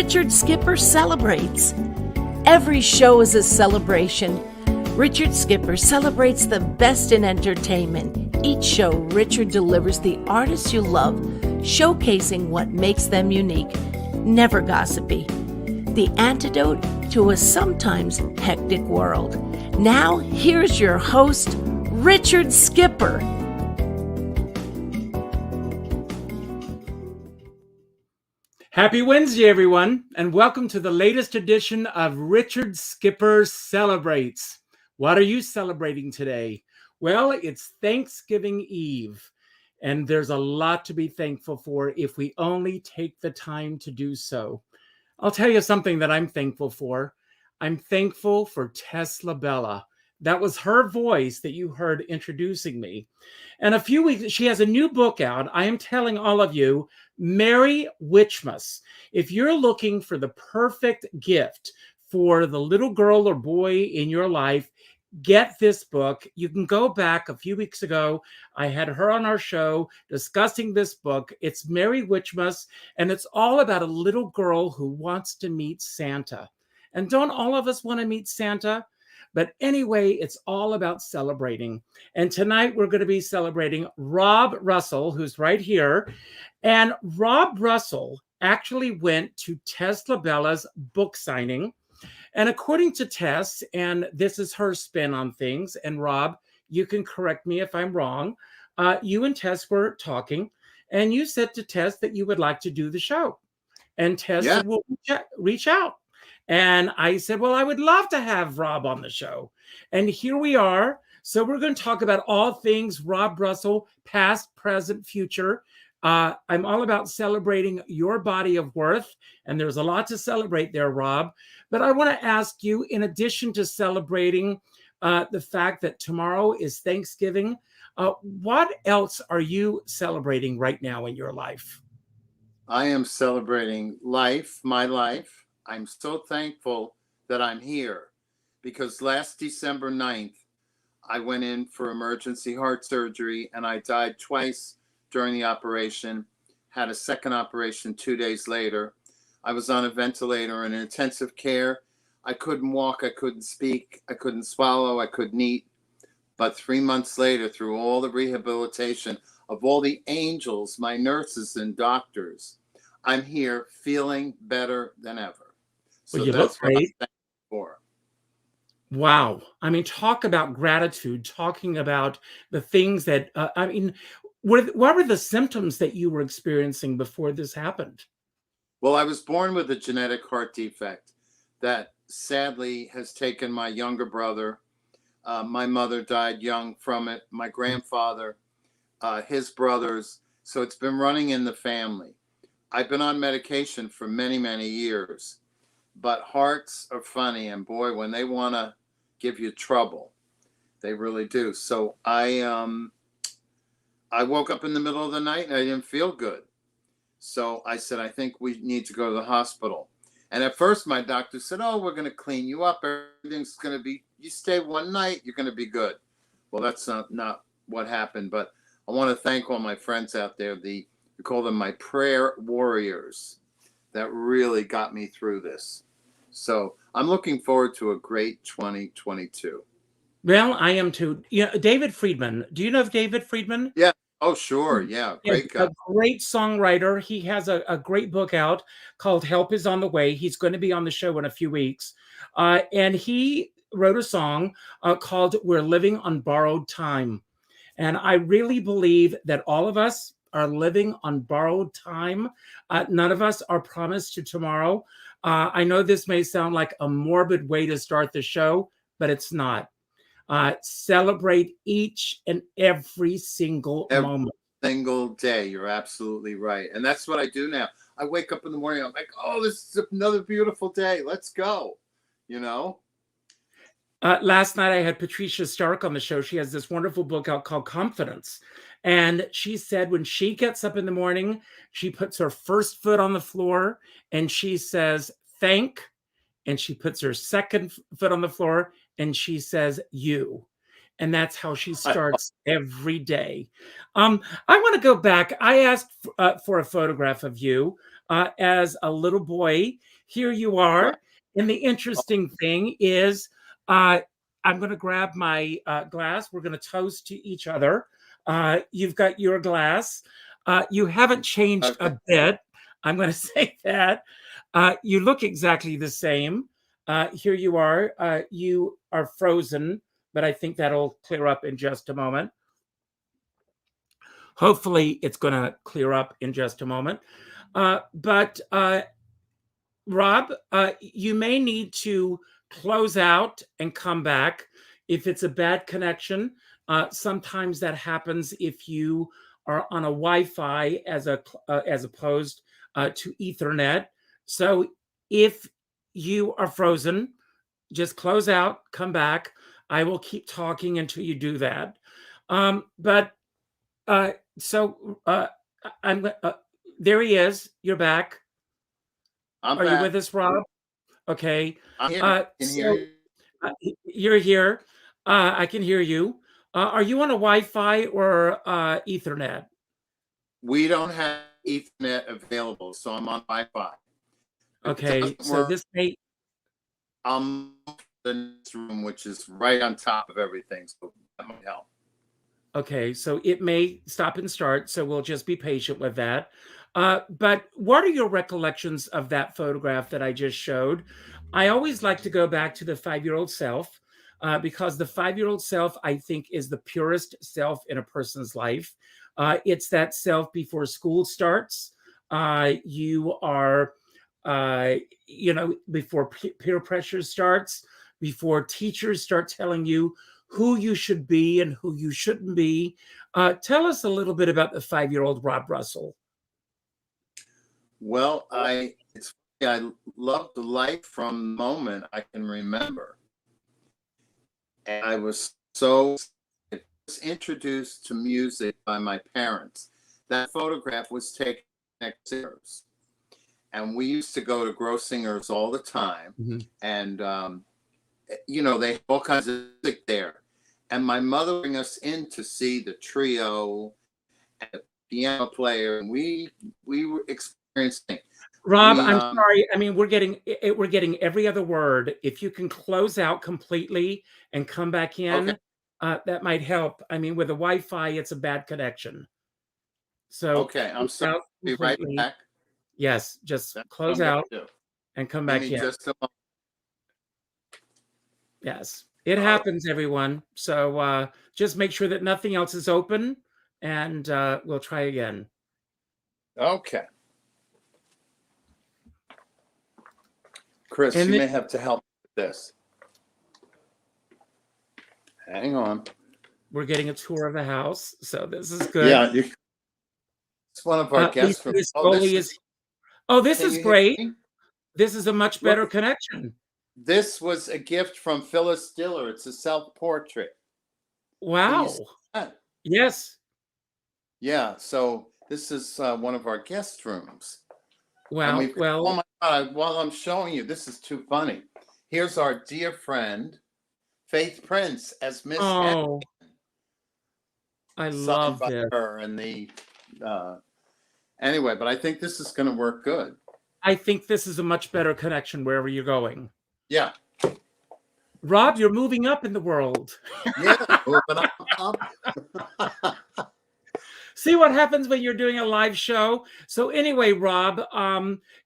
Richard Skipper celebrates. Every show is a celebration. Richard Skipper celebrates the best in entertainment. Each show, Richard delivers the artists you love, showcasing what makes them unique. Never gossipy. The antidote to a sometimes hectic world. Now, here's your host, Richard Skipper. Happy Wednesday, everyone, and welcome to the latest edition of Richard Skipper Celebrates. What are you celebrating today? Well, it's Thanksgiving Eve, and there's a lot to be thankful for if we only take the time to do so. I'll tell you something that I'm thankful for. I'm thankful for Tesla Bella. That was her voice that you heard introducing me. And a few weeks, she has a new book out. I am telling all of you, Merry Witchmas. If you're looking for the perfect gift for the little girl or boy in your life, get this book. You can go back a few weeks ago. I had her on our show discussing this book. It's Merry Witchmas, and it's all about a little girl who wants to meet Santa. And don't all of us want to meet Santa? But anyway, it's all about celebrating. And tonight we're going to be celebrating Rob Russell, who's right here. And Rob Russell actually went to Tesla Bella's book signing. And according to Tess, and this is her spin on things, and Rob, you can correct me if I'm wrong, you and Tess were talking, and you said to Tess that you would like to do the show. And Tess said, well, reach out. And I said, well, I would love to have Rob on the show. And here we are. So we're going to talk about all things Rob Russell, past, present, future. I'm all about celebrating your body of worth. And there's a lot to celebrate there, Rob. But I want to ask you, in addition to celebrating the fact that tomorrow is Thanksgiving, what else are you celebrating right now in your life? I am celebrating life, my life. I'm so thankful that I'm here because last December 9th, I went in for emergency heart surgery and I died twice during the operation, had a second operation 2 days later. I was on a ventilator in intensive care. I couldn't walk, I couldn't speak, I couldn't swallow, I couldn't eat. But 3 months later, through all the rehabilitation of all the angels, my nurses and doctors, I'm here feeling better than ever. So well, that's what I'm thankful for. Wow. I mean, talk about gratitude, talking about the things that, what were the symptoms that you were experiencing before this happened? Well, I was born with a genetic heart defect that sadly has taken my younger brother. My mother died young from it. My grandfather, his brothers. So it's been running in the family. I've been on medication for many, many years. But hearts are funny, and boy, when they want to give you trouble, they really do. So I woke up in the middle of the night and I didn't feel good. So I said, I think we need to go to the hospital. And at first my doctor said, oh, we're going to clean you up. Everything's going to be, you stay one night, you're going to be good. Well, that's not what happened. But I want to thank all my friends out there. We call them my prayer warriors that really got me through this. So I'm looking forward to a great 2022. Well, I am too. Yeah, David Friedman. Do you know of David Friedman? Yeah. Oh, sure. Yeah. Great guy. A great songwriter. He has a great book out called Help Is on the Way. He's going to be on the show in a few weeks. And he wrote a song called We're Living on Borrowed Time. And I really believe that all of us are living on borrowed time. None of us are promised to tomorrow. I know this may sound like a morbid way to start the show, but it's not. Celebrate each and every single moment. single day. You're absolutely right. And that's what I do now. I wake up in the morning, I'm like, oh, this is another beautiful day. Let's go. You know? Last night I had Patricia Stark on the show. She has this wonderful book out called Confidence. And she said when she gets up in the morning, she puts her first foot on the floor and she says, thank. And she puts her second foot on the floor and she says, you. And that's how she starts every day. I want to go back. I asked for a photograph of you as a little boy. Here you are. And the interesting thing is, I'm going to grab my glass. We're going to toast to each other. You've got your glass. You haven't changed a bit. I'm going to say that. You look exactly the same. Here you are. You are frozen, but I think that'll clear up in just a moment. Hopefully, it's going to clear up in just a moment. But Rob, you may need to close out and come back if it's a bad connection. Sometimes that happens if you are on a Wi-Fi as opposed to Ethernet. So if you are frozen, just close out, come back. I will keep talking until you do that. There he is. You're back. Are you with us, Rob? Okay. I'm here. I can hear you. You're here. I can hear you. Are you on a Wi-Fi or Ethernet? We don't have Ethernet available, so I'm on Wi-Fi. Okay, so this may... I'm in this room, which is right on top of everything, so that might help. Okay, so it may stop and start, so we'll just be patient with that. But what are your recollections of that photograph that I just showed? I always like to go back to the 5-year-old self because the 5-year-old self, I think, is the purest self in a person's life. It's that self before school starts. You are, before peer pressure starts, before teachers start telling you who you should be and who you shouldn't be. Tell us a little bit about the 5-year-old Rob Russell. Well, I loved the life from the moment I can remember. And I was introduced to music by my parents. That photograph was taken next years. And we used to go to Grossinger's all the time. Mm-hmm. And, they have all kinds of music there. And my mother would bring us in to see the trio and the piano player. And we were experiencing. Rob, I'm sorry. I mean, we're getting every other word. If you can close out completely and come back in, okay. That might help. I mean, with the Wi-Fi, it's a bad connection. So okay, I'm sorry. Be right back. Yes, just close out and come back in. Just a moment. Yes, it happens, everyone. So just make sure that nothing else is open, and we'll try again. Okay. Chris, you may have to help with this. Hang on. We're getting a tour of the house, so this is good. Yeah, it's one of our guests from. This is great. This is a much better connection. This was a gift from Phyllis Diller. It's a self-portrait. Wow. Yes. Yeah. So this is one of our guest rooms. Wow. Well. Oh my God! While I'm showing you, this is too funny. Here's our dear friend, Faith Prince as Miss. Oh. I love it. Her and the. Anyway, but I think this is going to work good. I think this is a much better connection wherever you're going. Yeah. Rob, you're moving up in the world. Yeah, moving up. See what happens when you're doing a live show? So anyway, Rob,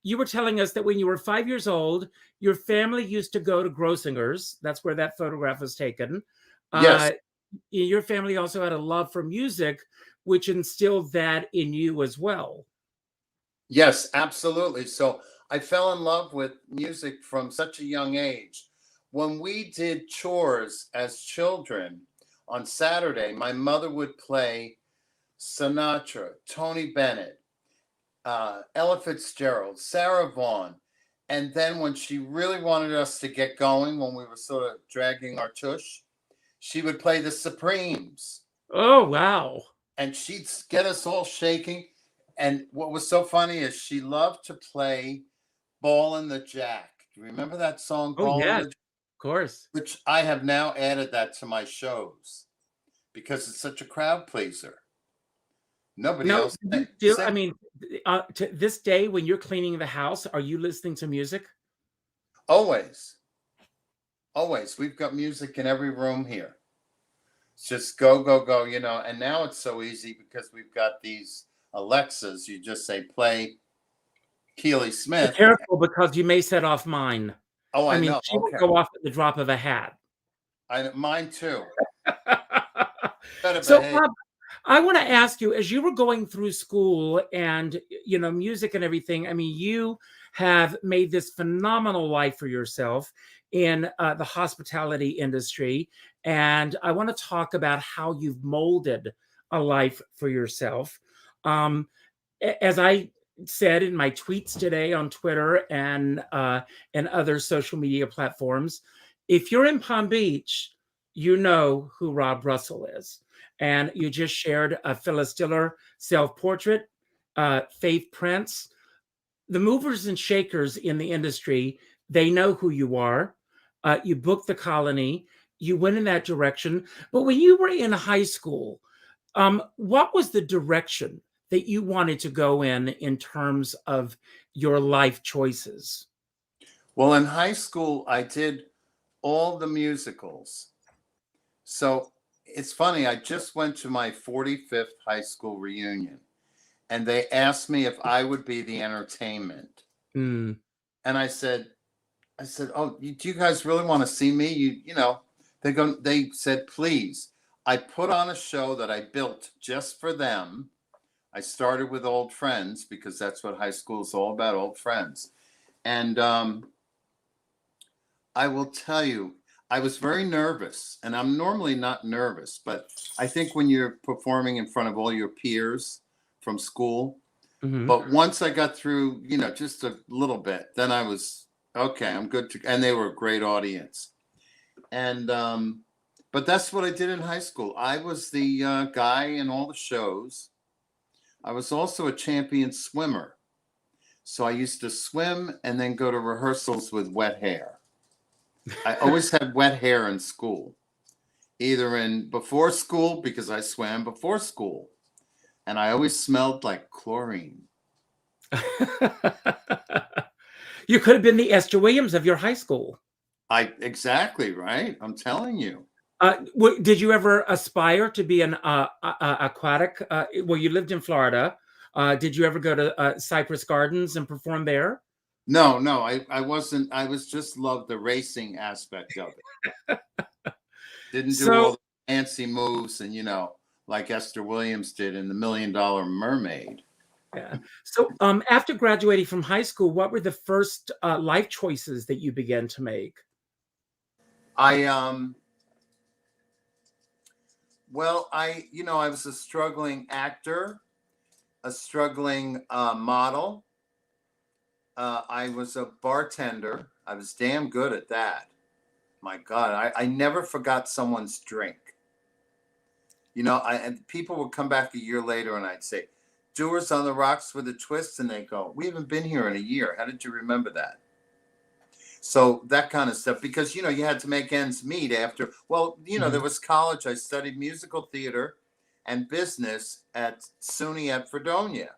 you were telling us that when you were 5 years old, your family used to go to Grossinger's. That's where that photograph was taken. Yes. Your family also had a love for music, which instilled that in you as well. Yes, absolutely. So I fell in love with music from such a young age. When we did chores as children on Saturday, my mother would play Sinatra, Tony Bennett, Ella Fitzgerald, Sarah Vaughan. And then when she really wanted us to get going, when we were sort of dragging our tush, she would play the Supremes. Oh, wow. And she'd get us all shaking. And what was so funny is she loved to play Ball in the Jack. Do you remember that song, Oh, Ball in yes, the Jack? of course. Which I have now added that to my shows because it's such a crowd pleaser. Nobody Now, else. I mean, to this day, when you're cleaning the house, are you listening to music? Always. Always. We've got music in every room here. It's just go, go, go, you know. And now it's so easy because we've got these Alexas. You just say, play Keely Be Smith. careful because you may set off mine. Oh, I mean, know. she will go off at the drop of a hat. Mine too. So, Bob, I want to ask you, as you were going through school and, you know, music and everything, I mean, you have made this phenomenal life for yourself in the hospitality industry. And I want to talk about how you've molded a life for yourself. As I said in my tweets today on Twitter and other social media platforms, if you're in Palm Beach, you know who Rob Russell is. And you just shared a Phyllis Diller self-portrait, Faith Prince. The movers and shakers in the industry, they know who you are. You booked the Colony. You went in that direction. But when you were in high school, what was the direction that you wanted to go in terms of your life choices? Well, in high school, I did all the musicals. So it's funny, I just went to my 45th high school reunion and they asked me if I would be the entertainment. Mm. And I said, oh, do you guys really want to see me? You know, they said, please. I put on a show that I built just for them. I started with old friends because that's what high school is all about, old friends. And I will tell you, I was very nervous, and I'm normally not nervous, but I think when you're performing in front of all your peers from school, but once I got through, you know, just a little bit, then I was, okay, I'm good to, and they were a great audience. And, but that's what I did in high school. I was the guy in all the shows. I was also a champion swimmer. So I used to swim and then go to rehearsals with wet hair. I always had wet hair in school, either in before school because I swam before school, and I always smelled like chlorine. You could have been the Esther Williams of your high school. Exactly right. I'm telling you. Did you ever aspire to be an aquatic? Well, you lived in Florida. Did you ever go to Cypress Gardens and perform there? No, I wasn't. I was just loved the racing aspect of it. Didn't do all the fancy moves and, you know, like Esther Williams did in The $1 Million Mermaid. Yeah. So after graduating from high school, what were the first life choices that you began to make? Well, I was a struggling actor, a struggling model. I was a bartender. I was damn good at that. My God, I never forgot someone's drink. You know, and people would come back a year later and I'd say, Doers on the Rocks with a Twist. And they go, we haven't been here in a year. How did you remember that? So that kind of stuff, because, you know, you had to make ends meet after. Well, you know, there was college. I studied musical theater and business at SUNY at Fredonia,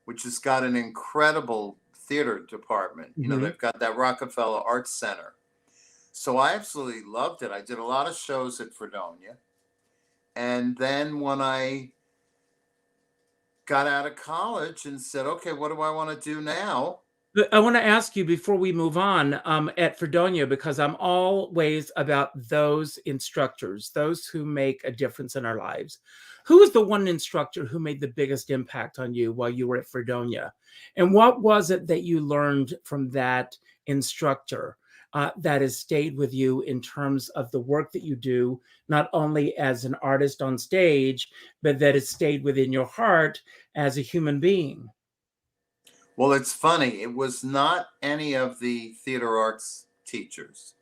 which has got an incredible theater department. You know, they've got that Rockefeller Arts Center. So I absolutely loved it. I did a lot of shows at Fredonia. And then when I got out of college and said, okay, what do I want to do now? I want to ask you before we move on at Fredonia, because I'm always about those instructors, those who make a difference in our lives. Who was the one instructor who made the biggest impact on you while you were at Fredonia? And what was it that you learned from that instructor that has stayed with you in terms of the work that you do, not only as an artist on stage, but that has stayed within your heart as a human being? Well, it's funny. It was not any of the theater arts teachers.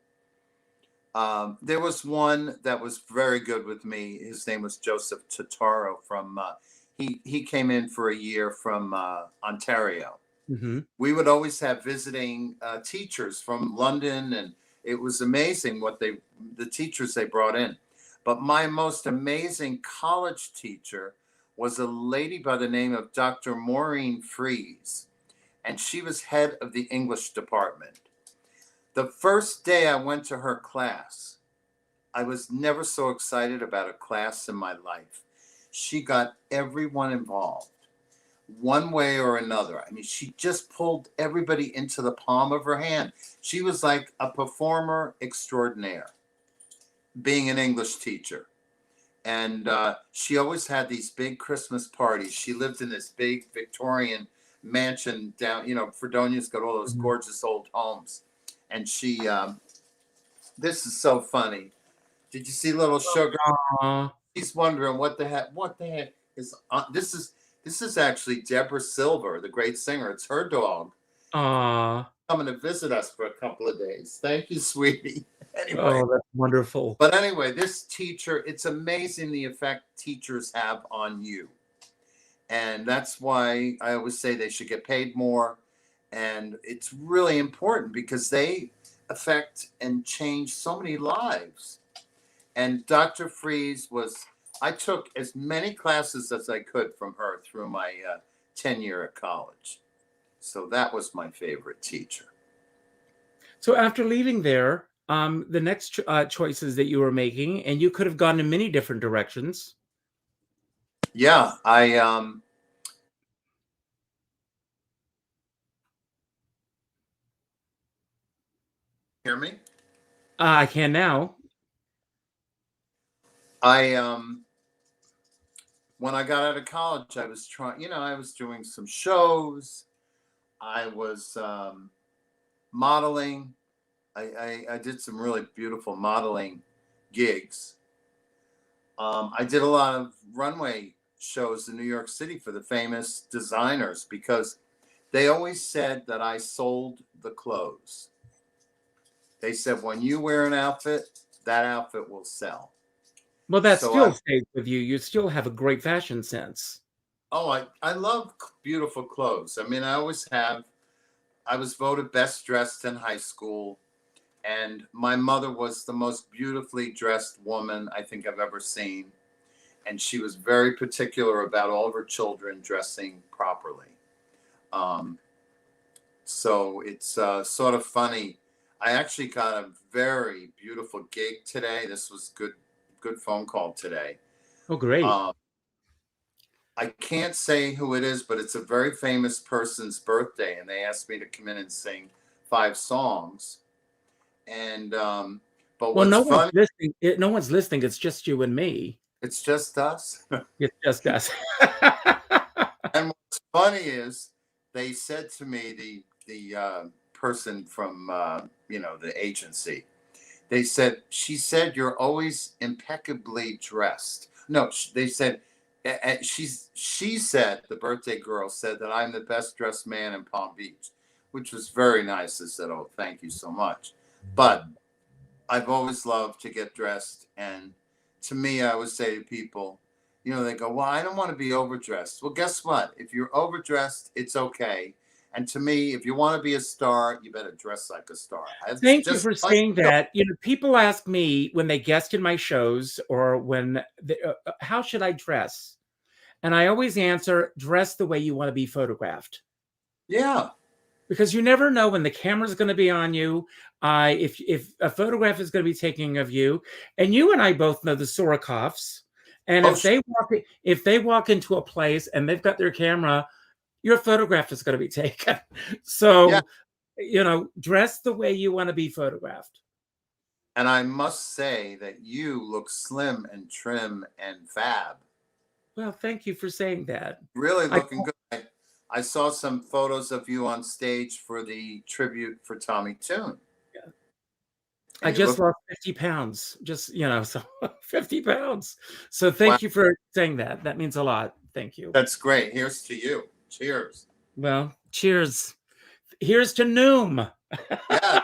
There was one that was very good with me. His name was Joseph Totaro from, he came in for a year from Ontario. Mm-hmm. We would always have visiting teachers from London, and it was amazing the teachers they brought in. But my most amazing college teacher was a lady by the name of Dr. Maureen Fries, and she was head of the English department. The first day I went to her class, I was never so excited about a class in my life. She got everyone involved one way or another. I mean, she just pulled everybody into the palm of her hand. She was like a performer extraordinaire, being an English teacher. And she always had these big Christmas parties. She lived in this big Victorian mansion down, Fredonia's got all those gorgeous old homes. And she, this is so funny. Did you see little Sugar? She's wondering what the heck is this is actually Deborah Silver, the great singer. It's her dog. Coming to visit us for a couple of days. Thank you, sweetie. Anyway. Oh, that's wonderful. But anyway, this teacher, it's amazing the effect teachers have on you. And that's why I always say they should get paid more. And it's really important because they affect and change so many lives. And Dr. Fries I took as many classes as I could from her through my tenure at college. So that was my favorite teacher. So after leaving there, the next choices that you were making, and you could have gone in many different directions. Yeah, hear me? I can now. When I got out of college, I was I was doing some shows. I was modeling. I did some really beautiful modeling gigs. I did a lot of runway shows in New York City for the famous designers because they always said that I sold the clothes. They said, when you wear an outfit, that outfit will sell. Well, that still stays with you. You still have a great fashion sense. Oh, I love beautiful clothes. I mean, I always have. I was voted best dressed in high school. And my mother was the most beautifully dressed woman I think I've ever seen. And she was very particular about all of her children dressing properly. So it's sort of funny. I actually got a very beautiful gig today. This was good phone call today. Oh, great. I can't say who it is, but it's a very famous person's birthday. And they asked me to come in and sing 5 songs. And but what's no funny, no one's listening. It's just you and me. It's just us. It's just us. And what's funny is they said to me, the person from the agency, she said you're always impeccably dressed. No, they said she said, the birthday girl said that I'm the best dressed man in Palm Beach, which was very nice. I said, oh, thank you so much. But I've always loved to get dressed. And to me, I would say to people, they go, well, I don't want to be overdressed. Well, guess what? If you're overdressed, it's okay. And to me, if you want to be a star, you better dress like a star. Thank you for saying that. People ask me when they guest in my shows or when, how should I dress? And I always answer, dress the way you want to be photographed. Yeah. Because you never know when the camera's going to be on you, if a photograph is going to be taken of you. And you and I both know the Sorokoffs. And if they walk into a place and they've got their camera, your photograph is going to be taken. So, dress the way you want to be photographed. And I must say that you look slim and trim and fab. Well, thank you for saying that. Really looking good. I saw some photos of you on stage for the tribute for Tommy Tune. Yeah. I And you just look, lost 50 pounds. Just, so 50 pounds. So wow, thank you for saying that. That means a lot. Thank you. that's great. Here's to you. Cheers. Well, cheers. Here's to Noom. Yeah,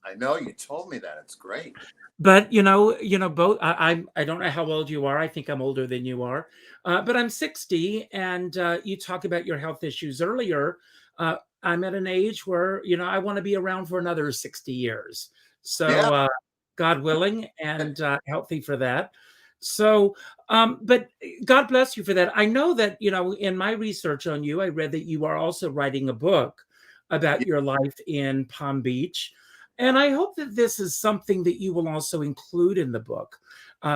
I know you told me that. It's great. But both. I don't know how old you are. I think I'm older than you are, but I'm 60. And you talk about your health issues earlier. I'm at an age where I want to be around for another 60 years. Yeah. So God willing, and healthy for that. So, but God bless you for that. I know that in my research on you, I read that you are also writing a book about your life in Palm Beach. And I hope that this is something that you will also include in the book,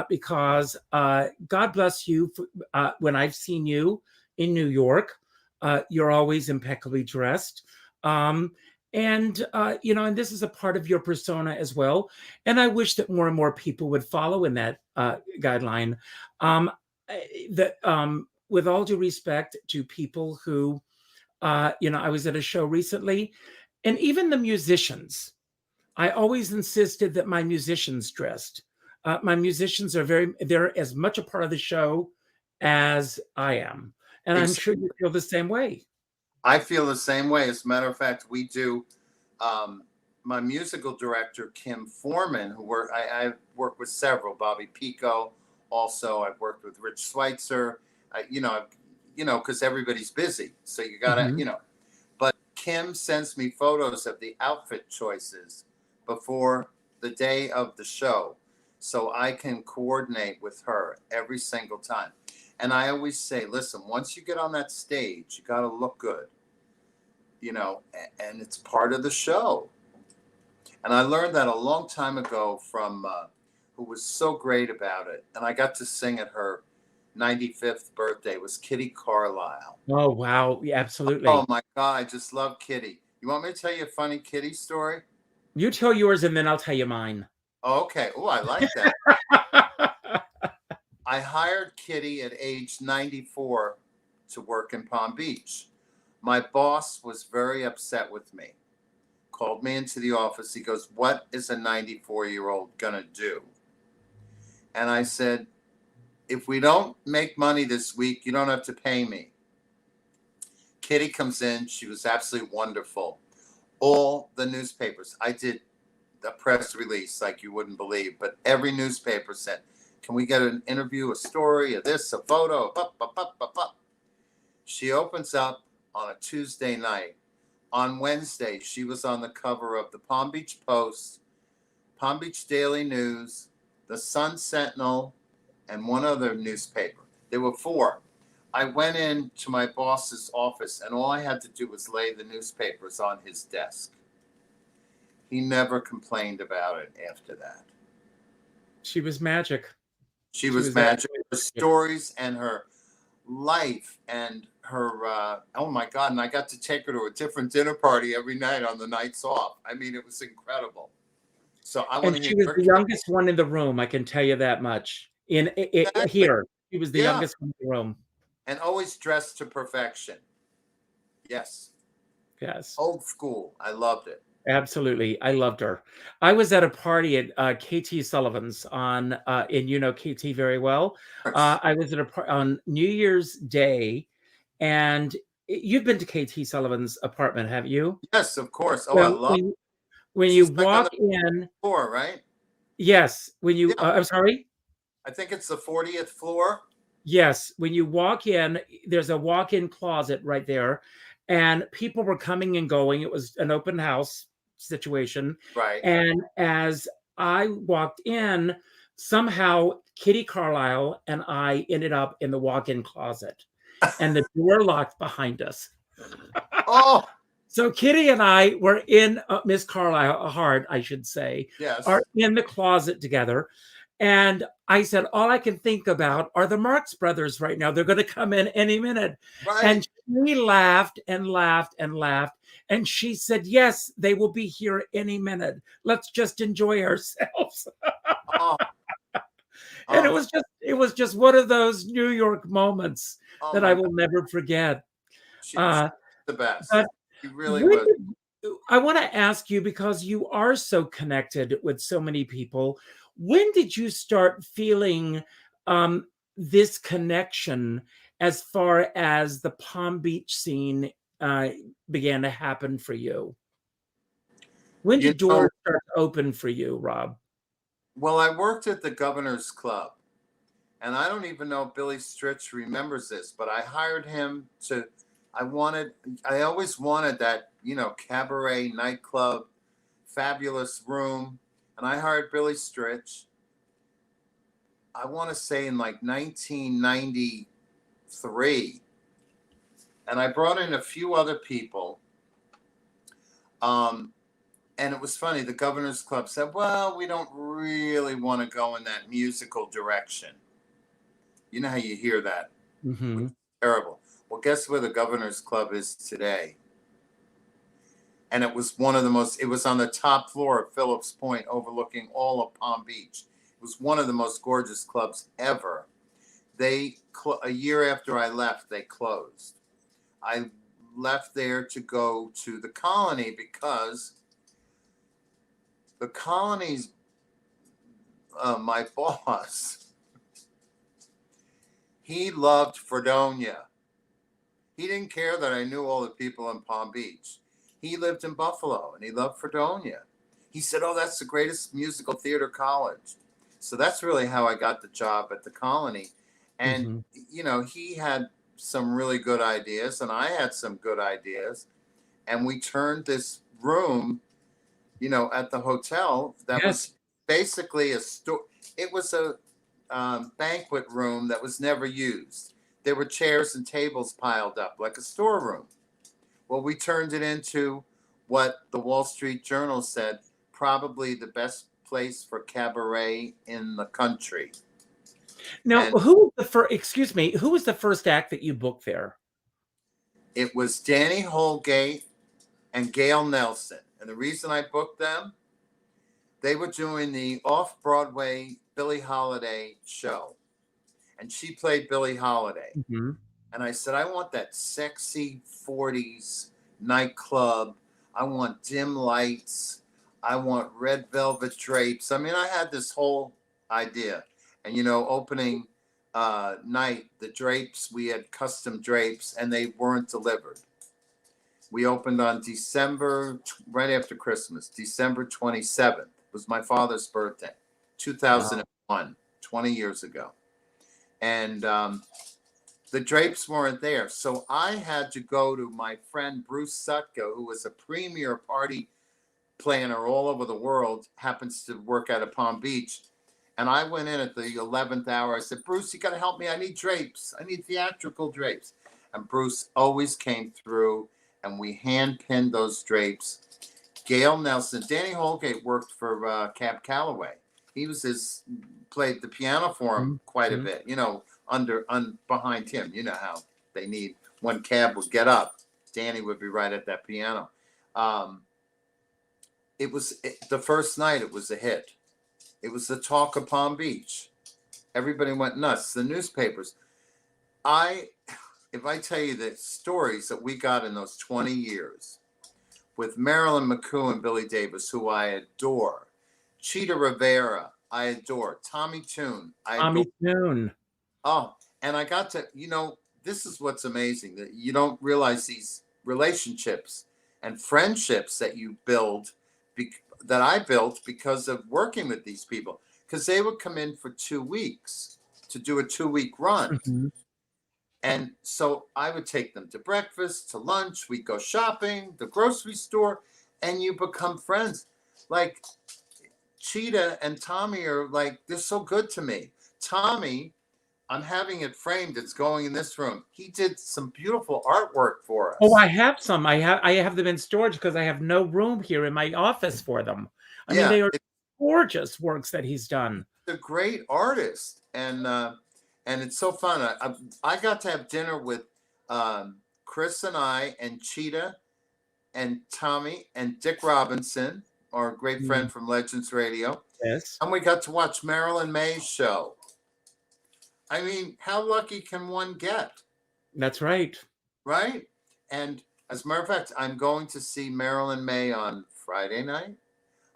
because God bless you. When I've seen you in New York, you're always impeccably dressed. And this is a part of your persona as well. And I wish that more and more people would follow in that guideline. With all due respect to people who, I was at a show recently, and even the musicians. I always insisted that my musicians dressed. My musicians they're as much a part of the show as I am. And I'm sure you feel the same way. I feel the same way. As a matter of fact, we do. My musical director, Kim Foreman, I've worked with several, Bobby Pico. Also, I've worked with Rich Schweitzer. Because everybody's busy, so you gotta, Mhm. But Kim sends me photos of the outfit choices before the day of the show, so I can coordinate with her every single time. And I always say, listen, once you get on that stage, you got to look good, and it's part of the show. And I learned that a long time ago from who was so great about it. And I got to sing at her 95th birthday, was Kitty Carlisle. Oh, wow. Yeah, Oh absolutely. my God, I just love Kitty. You want me to tell you a funny Kitty story? You tell yours and then I'll tell you mine. Oh, okay. Oh, I like that. I hired Kitty at age 94 to work in Palm Beach. My boss was very upset with me. Called me into the office. He goes, "What is a 94-year-old going to do?" And I said, "If we don't make money this week, you don't have to pay me." Kitty comes in. She was absolutely wonderful. All the newspapers, I did the press release like you wouldn't believe, but every newspaper said, "Can we get an interview, a story, a this, a photo?" She opens up on a Tuesday night. On Wednesday, she was on the cover of the Palm Beach Post, Palm Beach Daily News, the Sun Sentinel, and one other newspaper. There were four. I went into my boss's office, and all I had to do was lay the newspapers on his desk. He never complained about it after that. She was magic. She was magic. Her stories and her life and her, oh my God. And I got to take her to a different dinner party every night on the nights off. I mean, it was incredible. So I want to And hear she was your the youngest one in the room, I can tell you that much. exactly. Here, she was the Yeah. youngest one in the room. And always dressed to perfection. Yes. Yes. Old school. I loved it. Absolutely. I loved her. I was at a party at KT Sullivan's and you know KT very well. I was at on New Year's Day, and you've been to KT Sullivan's apartment, have you? Yes, of course. Oh, I Well, love when you She's like on walk the in, floor, right? yes, when you, Yeah. I'm sorry? I think it's the 40th floor. Yes, when you walk in, there's a walk-in closet right there, and people were coming and going. It was an open house situation. Right. And as I walked in, somehow Kitty Carlisle and I ended up in the walk-in closet, and the door locked behind us. Oh, So Kitty and I were in Miss Carlisle Hart, I should say, yes. are in the closet together. And I said, all I can think about are the Marx Brothers right now. They're going to come in any minute. Right. And she laughed and laughed and laughed. And she said, yes, they will be here any minute. Let's just enjoy ourselves. Oh. And it was just one of those New York moments that I will never forget. She's the best. But She really was. I want to ask you, because you are so connected with so many people, when did you start feeling um, this connection as far as the Palm Beach scene uh, began to happen for you? When You did know, doors start to open for you, Rob? well, I worked at the Governor's Club, and I don't even know if Billy Stritch remembers this, but I hired him to. I always wanted that, cabaret nightclub, fabulous room, and I hired Billy Stritch. I want to say in like 1993, and I brought in a few other people. Um, and it was funny. The Governor's Club said, "Well, we don't really want to go in that musical direction." You know how you hear that? Which Hmm. is terrible. Well, guess where the Governor's Club is today? And it was it was on the top floor of Phillips Point, overlooking all of Palm Beach. It was one of the most gorgeous clubs ever. A year after I left, they closed. I left there to go to the Colony because the Colony's my boss, he loved Fredonia. He didn't care that I knew all the people in Palm Beach. He lived in Buffalo and he loved Fredonia. He said, "Oh, that's the greatest musical theater college." So that's really how I got the job at the Colony. And, Hmm. he had some really good ideas and I had some good ideas. And we turned this room, at the hotel that was Yes. basically a store. It was a banquet room that was never used. There were chairs and tables piled up like a storeroom. Well, we turned it into what the Wall Street Journal said, probably the best place for cabaret in the country. Now, And who was the first? Excuse me. Who was the first act that you booked there? it was Danny Holgate and Gail Nelson. And the reason I booked them, they were doing the off-Broadway Billie Holiday show. And she played Billie Holiday. Hmm. And I said, I want that sexy 40s nightclub. I want dim lights. I want red velvet drapes. I mean, I had this whole idea. And, opening night, the drapes, we had custom drapes and they weren't delivered. We opened on right after Christmas, December 27th. It was my father's birthday, Wow. 2001, 20 years ago. And the drapes weren't there. So I had to go to my friend Bruce Sutko, who was a premier party planner all over the world, happens to work out of Palm Beach. And I went in at the 11th hour. I said, "Bruce, you got to help me. I need drapes. I need theatrical drapes." And Bruce always came through and we hand pinned those drapes. Gail Nelson, Danny Holgate worked for Cab Calloway. Played the piano for him quite a Mhm. bit, behind him. You know how they need, when Cab would get up, Danny would be right at that piano. The first night, it was a hit. It was the talk of Palm Beach. Everybody went nuts. The newspapers. If I tell you the stories that we got in those 20 years with Marilyn McCoo and Billy Davis, who I adore, Cheetah Rivera, I adore, Tommy Tune, I adore. Tommy Tune. Oh, and I got to, this is what's amazing, that you don't realize these relationships and friendships that you build, that I built because of working with these people, because they would come in for 2 weeks to do a 2-week run. Mhm. And so I would take them to breakfast, to lunch, we'd go shopping, the grocery store, and you become friends. Like Cheetah and Tommy are like, they're so good to me. Tommy, I'm having it framed. It's going in this room. He did some beautiful artwork for Oh, us. I have some. I have them in storage because I have no room here in my office for them. I mean, Yeah, they are gorgeous works that he's done. a great artist, and it's so fun. I got to have dinner with Chris and I and Cheetah and Tommy and Dick Robinson, our great Mm. friend from Legends Radio, Yes, and we got to watch Marilyn May's show. I mean, how lucky can one get, that's right. right? And As a matter of fact, I'm going to see Marilyn May on Friday night.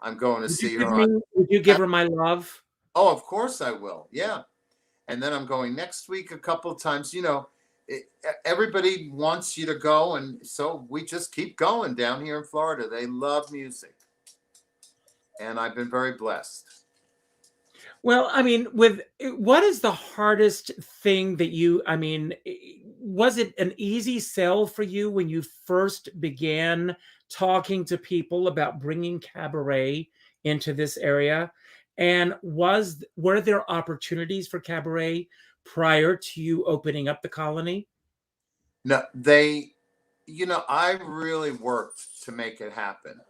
I'm going to see her on. Would you give her my love? Oh, of course I will. Yeah. And then I'm going next week a couple of times. Everybody wants you to go. And so we just keep going down here in Florida. They love music. And I've been very blessed. Well, I mean, what is the hardest thing that was it an easy sell for you when you first began talking to people about bringing cabaret into this area? And were there opportunities for cabaret prior to you opening up the colony? No, I really worked to make it happen.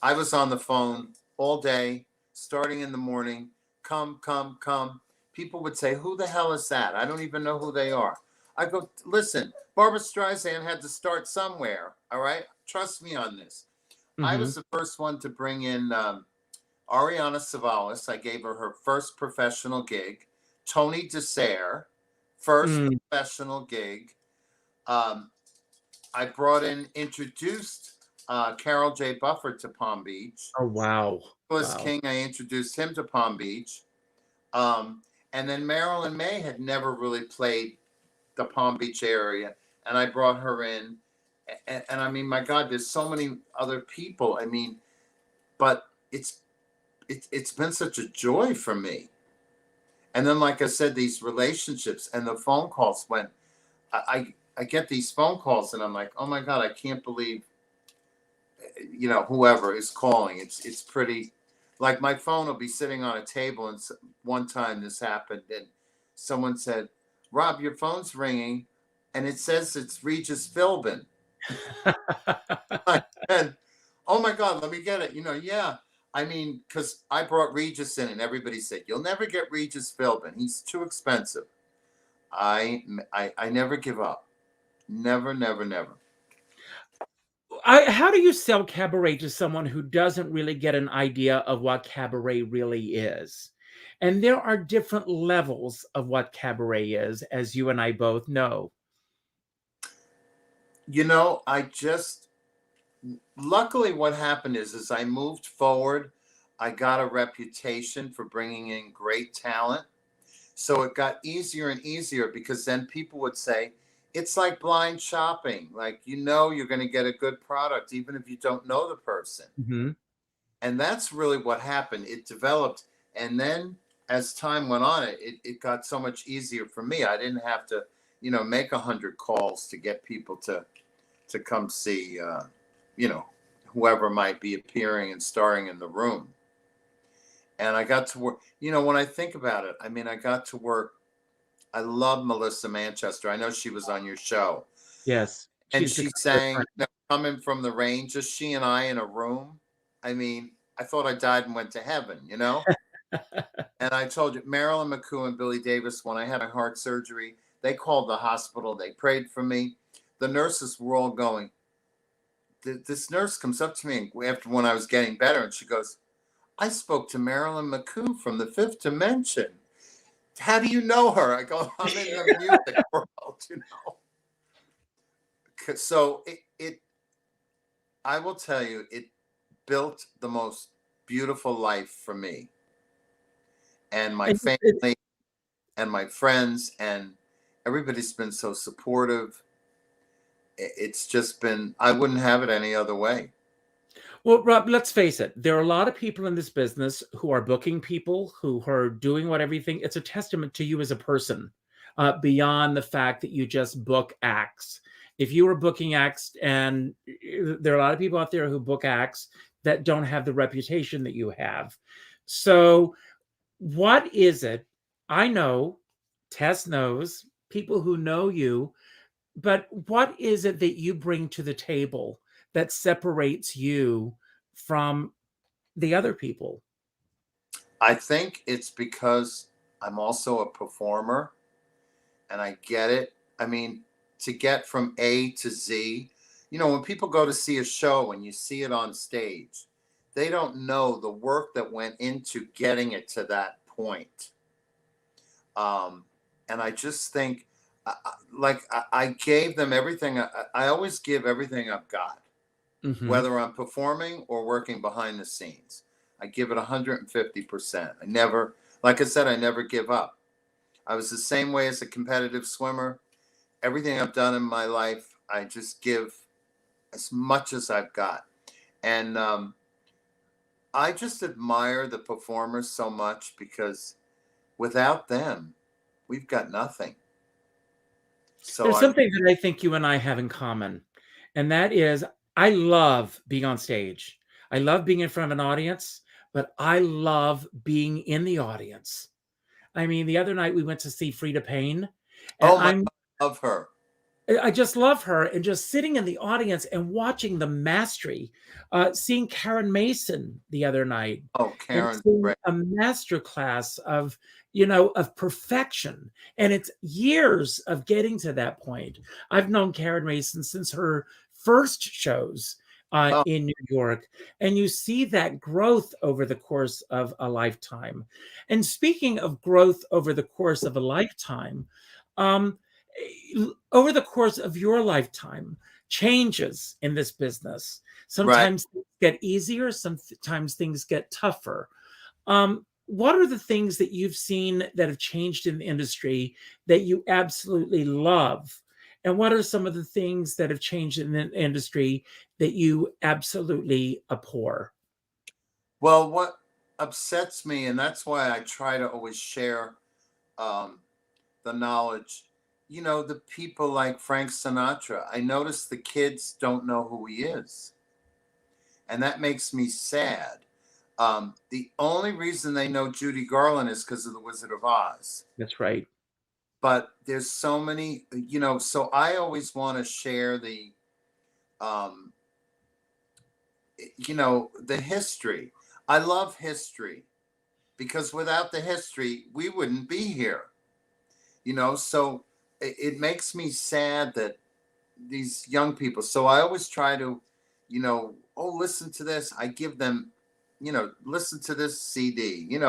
I was on the phone all day, starting in the morning. Come, come, come. People would say, who the hell is that? I don't even know who they are. I go, listen, Barbara Streisand had to start somewhere. All right. Trust me on this. I was the first one to bring in Ariana Savalas. I gave her first professional gig. Tony Dessert, first professional gig. I introduced Carol J. Bufford to Palm Beach. Oh, wow. Nicholas King, I introduced him to Palm Beach. And then Marilyn May had never really played the Palm Beach area. And I brought her in. And I mean, my God, there's so many other people. I mean, but it's been such a joy for me. And then, like I said, these relationships and the phone calls I get these phone calls and I'm like, oh my God, I can't believe, whoever is calling. It's pretty, like my phone will be sitting on a table. And one time this happened and someone said, Rob, your phone's ringing and it says it's Regis Philbin. And oh my God, let me get it. Yeah. I mean, because I brought Regis in and everybody said, you'll never get Regis Philbin. He's too expensive. I never give up. Never, never, never. How do you sell cabaret to someone who doesn't really get an idea of what cabaret really is? And there are different levels of what cabaret is, as you and I both know. Luckily what happened is I moved forward. I got a reputation for bringing in great talent. So it got easier and easier because then people would say, it's like blind shopping. Like, you're going to get a good product, even if you don't know the person. Mm-hmm. And that's really what happened. It developed. And then as time went on, it got so much easier for me. I didn't have to, make 100 calls to get people to come see, whoever might be appearing and starring in the room. And I got to work, when I think about it, I mean, I got to work. I love Melissa Manchester. I know she was on your show. Yes. And she sang Coming from the Rain, just she and I in a room. I mean, I thought I died and went to heaven, And I told you, Marilyn McCoo and Billy Davis, when I had a heart surgery, they called the hospital. They prayed for me. The nurses were all going. This nurse comes up to me after when I was getting better, and she goes, I spoke to Marilyn McCoo from the Fifth Dimension. How do you know her? I go, I'm in the music world, So I will tell you, it built the most beautiful life for me and my family and my friends, and everybody's been so supportive. It's just been, I wouldn't have it any other way. Well, Rob, let's face it. There are a lot of people in this business who are booking people, who are doing everything. It's a testament to you as a person, beyond the fact that you just book acts. If you were booking acts, and there are a lot of people out there who book acts that don't have the reputation that you have. So what is it? I know, Tess knows, people who know you, but what is it that you bring to the table that separates you from the other people? I think it's because I'm also a performer and I get it. I mean, to get from A to Z, when people go to see a show and you see it on stage, they don't know the work that went into getting it to that point. And I just think I gave them everything. I always give everything I've got, Mm-hmm. whether I'm performing or working behind the scenes. I give it 150%. I never, like I said, I never give up. I was the same way as a competitive swimmer. Everything I've done in my life, I just give as much as I've got. And I just admire the performers so much because without them, we've got nothing. So There's something that I think you and I have in common, and that is I love being on stage. I love being in front of an audience, but I love being in the audience. I mean, the other night we went to see Frida Payne, and oh my, I love her. I just love her, and just sitting in the audience and watching the mastery, seeing Karen Mason the other night, Oh, and Karen's seeing great. a master class of of perfection, and it's years of getting to that point. I've known Karen Mason since her first shows Oh, in New York, and you see that growth over the course of a lifetime. And speaking of growth over the course of a lifetime, um, over the course of your lifetime, changes in this business. right. Sometimes things get easier, sometimes things get tougher. What are the things that you've seen that have changed in the industry that you absolutely love? And what are some of the things that have changed in the industry that you absolutely abhor? Well, what upsets me, and that's why I try to always share um, the knowledge. The people like Frank Sinatra. I notice the kids don't know who he is, and that makes me sad. The only reason they know Judy Garland is because of The Wizard of Oz. That's right. But there's so many, so I always want to share um, the history. I love history because without the history, we wouldn't be here. So it makes me sad that these young people. So I always try to, oh, listen to this. I give them, listen to this CD. And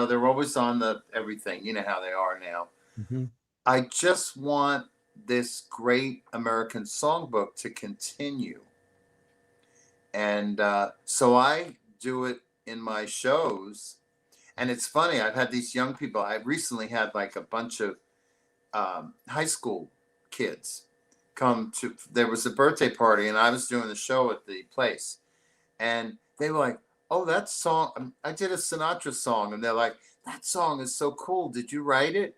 they're always on the everything. You know how they are now. Mhm. I just want this great American songbook to continue. And so I do it in my shows. And it's funny, I've had these young people. I recently had like a bunch of high school kids come to, there was a birthday party and I was doing the show at the place. And they were like, oh, that song, I did a Sinatra song. And they're like, that song is so cool. Did you write it?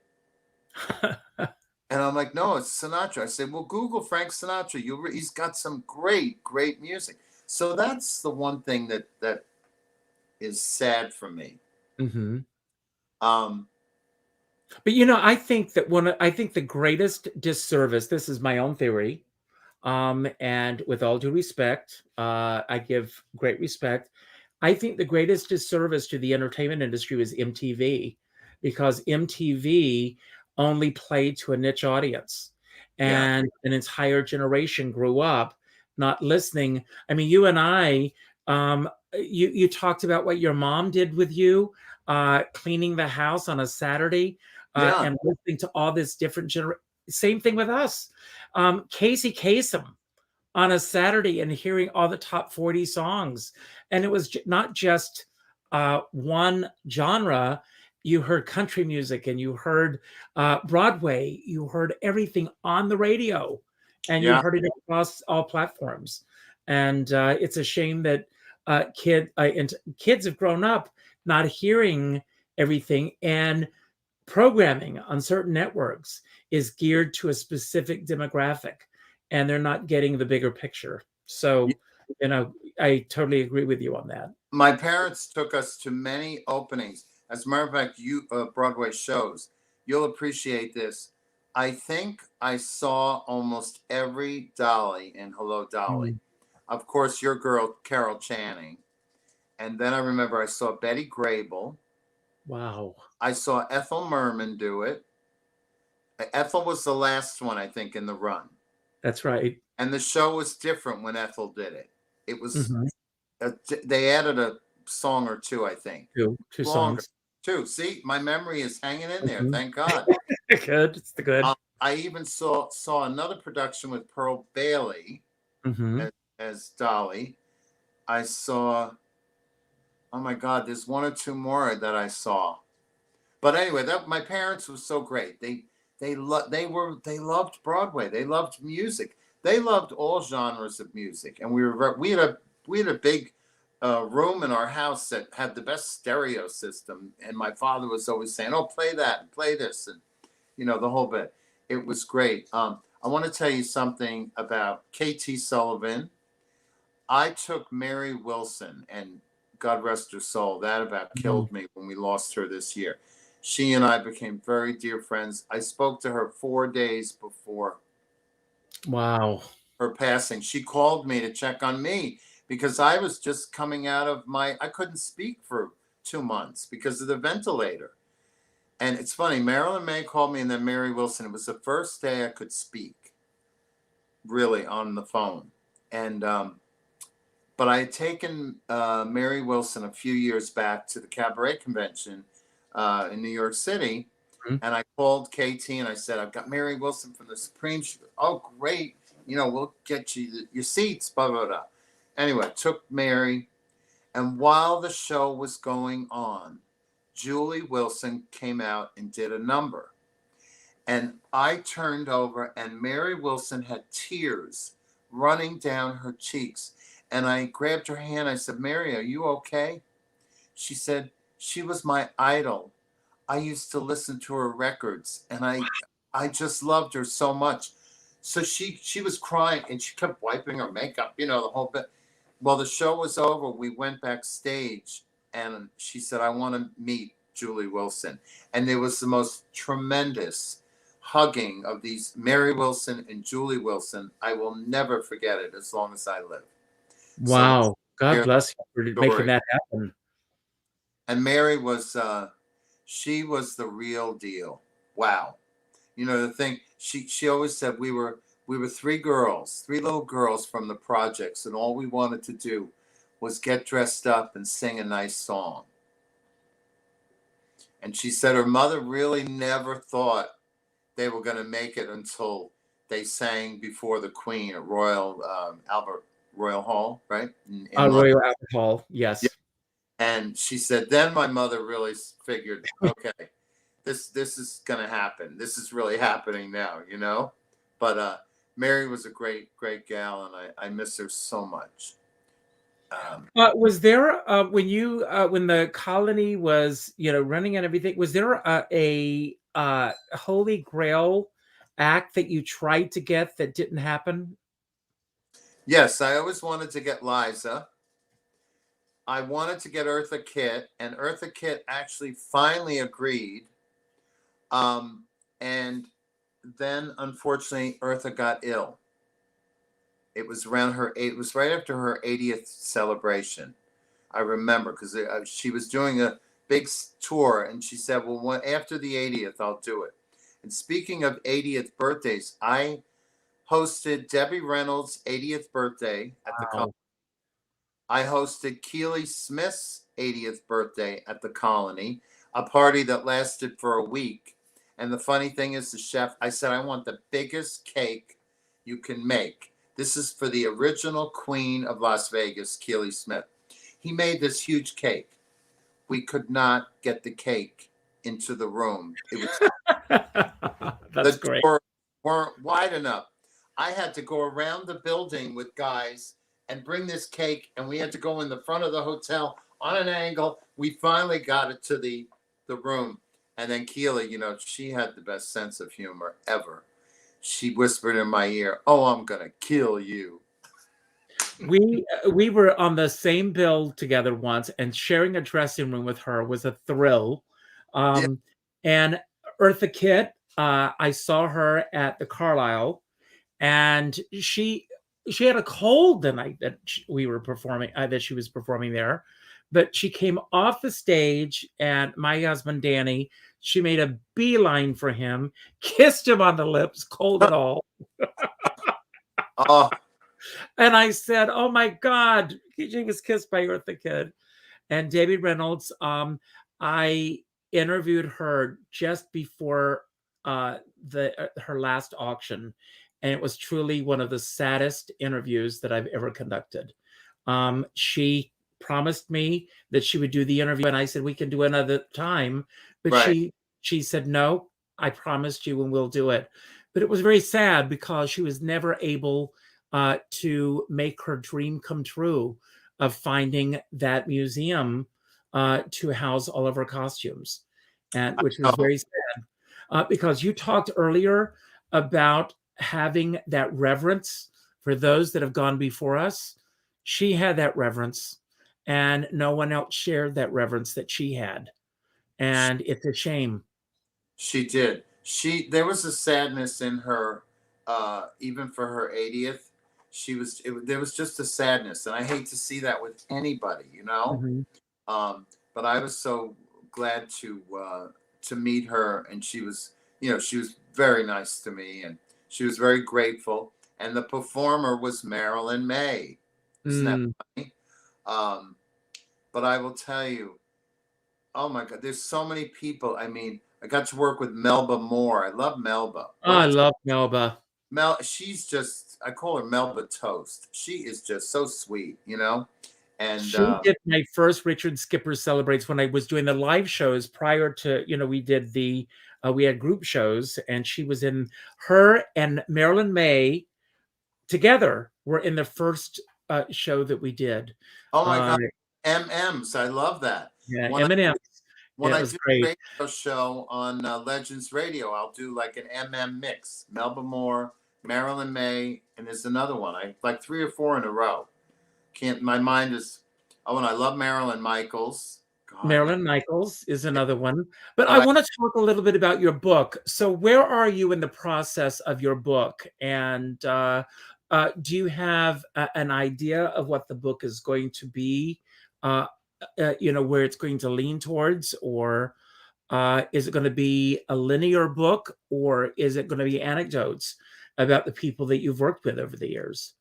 And I'm like, no, it's Sinatra. I said, well, Google Frank Sinatra. He's got some great, great music. So that's the one thing that is sad for me. Mhm. Um, But I think the greatest disservice, this is my own theory, and with all due respect, I give great respect. I think the greatest disservice to the entertainment industry was MTV, because MTV only played to a niche audience, yeah, and an entire generation grew up not listening. I mean, you and I, you talked about what your mom did with you, cleaning the house on a Saturday, yeah, and listening to all this different Same thing with us. Casey Kasem on a Saturday and hearing all the top 40 songs. And it was not just one genre. You heard country music and you heard Broadway, you heard everything on the radio, and you yeah. heard it across all platforms. And it's a shame that kids have grown up not hearing everything, and programming on certain networks is geared to a specific demographic, and they're not getting the bigger picture. So, I totally agree with you on that. My parents took us to many openings. As a matter of fact, Broadway shows. You'll appreciate this. I think I saw almost every Dolly in Hello Dolly. Mm. Of course, your girl Carol Channing, and then I remember I saw Betty Grable. Wow. I saw Ethel Merman do it. Ethel was the last one, I think, in the run, That's right. and the show was different when Ethel did it. It was Mhm. they added a song or two, I think, Two longer. songs. too. See, my memory is hanging in there. Mhm. Thank God. Good. It's the good. I even saw another production with Pearl Bailey Hmm. as Dolly. I saw. Oh my God, there's one or two more that I saw. But anyway, that my parents were so great. They loved Broadway. They loved music. They loved all genres of music. And we had a big room in our house that had the best stereo system. And my father was always saying, "Oh, play that and play this," and the whole bit. It was great. I want to tell you something about KT Sullivan. I took Mary Wilson, and God rest her soul, that about Mhm. killed me when we lost her this year. She and I became very dear friends. I spoke to her 4 days before Wow. her passing. She called me to check on me because I was just coming out of I couldn't speak for 2 months because of the ventilator. And it's funny, Marilyn May called me and then Mary Wilson. It was the first day I could speak really on the phone. And, but I had taken Mary Wilson a few years back to the Cabaret Convention in New York City. Mhm. And I called KT and I said, "I've got Mary Wilson from the Supreme." She goes, "Oh, great. We'll get you your seats, blah, blah, blah." Anyway, took Mary. And while the show was going on, Julie Wilson came out and did a number. And I turned over and Mary Wilson had tears running down her cheeks. And I grabbed her hand. I said, "Mary, are you okay?" She said, "She was my idol. I used to listen to her records and I just loved her so much." So she was crying and she kept wiping her makeup, the whole bit. Well, the show was over. We went backstage and she said, "I want to meet Julie Wilson." And there was the most tremendous hugging of these Mary Wilson and Julie Wilson. I will never forget it as long as I live. So Wow. God there's bless you for the making story. that happen. And Mary was she was the real deal. Wow. The thing she always said we were three little girls from the projects, and all we wanted to do was get dressed up and sing a nice song. And she said her mother really never thought they were going to make it until they sang before the Queen at Albert Royal Hall, right? In London. Royal Albert Hall. Yeah. Yes. And she said, then my mother really figured, okay, this is going to happen. This is really happening now. But Mary was a great gal, and I miss her so much. Was there when the colony was running and everything? Was there a Holy Grail act that you tried to get that didn't happen? Yes, I always wanted to get Liza. I wanted to get Eartha Kitt, and Eartha Kitt actually finally agreed. And then unfortunately, Eartha got ill. It was it was right after her 80th celebration. I remember because she was doing a big tour, and she said, "Well, after the 80th, I'll do it." And speaking of 80th birthdays, I hosted Debbie Reynolds' 80th birthday at the Colony. I hosted Keely Smith's 80th birthday at the Colony, a party that lasted for a week. And the funny thing is, the chef, I said, "I want the biggest cake you can make. This is for the original Queen of Las Vegas, Keely Smith." He made this huge cake. We could not get the cake into the room. It was That's the great. doors weren't wide enough. I had to go around the building with guys and bring this cake, and we had to go in the front of the hotel on an angle. We finally got it to the room. And then Keely, she had the best sense of humor ever. She whispered in my ear, "Oh, I'm going to kill you." We were on the same bill together once, and sharing a dressing room with her was a thrill. Yeah. And Eartha Kitt, I saw her at the Carlisle, and she had a cold the night that we were performing, that she was performing there. But she came off the stage, and my husband Danny, she made a beeline for him, kissed him on the lips, cold and all. Oh, And I said, "Oh my God, she was kissed by Eartha Kitt." And Debbie Reynolds, I interviewed her just before her last auction, and it was truly one of the saddest interviews that I've ever conducted. She promised me that she would do the interview, and I said we can do another time, but Right. she said no. I promised you, and we'll do it. But it was very sad because she was never able to make her dream come true of finding that museum to house all of her costumes, and which was Oh, very sad because you talked earlier about having that reverence for those that have gone before us. She had that reverence, and no one else shared that reverence that she had, and it's a shame. she did. There was a sadness in her, even for her 80th. There was just a sadness, and I hate to see that with anybody, you know. Mhm. But I was so glad to meet her, and she was very nice to me, and she was very grateful. And the performer was Marilyn May. Isn't that Mm. funny? Um, but I will tell you, oh my God, there's so many people. I mean, I got to work with Melba Moore. I love Melba. Oh, I love Melba. She's just, I call her Melba Toast. She is just so sweet, you know? And She did my first Richard Skipper Celebrates when I was doing the live shows prior to, we did we had group shows, and she was in, her and Marilyn May together were in the first show that we did. oh my Uh, God, MMs. I love that. yeah, When Eminem. when Yeah, it I was do a great. radio show on Legends Radio, I'll do like an MM mix. Melba Moore, Marilyn May, and there's another one. I like 3 or 4 in a row. Can't. My mind is. Oh, and I love Marilyn Michaels. God, Marilyn Michaels is another one. But I but want to talk a little bit about your book. So, where are you in the process of your book? And do you have an idea of what the book is going to be? Uh, where it's going to lean towards, or is it going to be a linear book, or is it going to be anecdotes about the people that you've worked with over the years?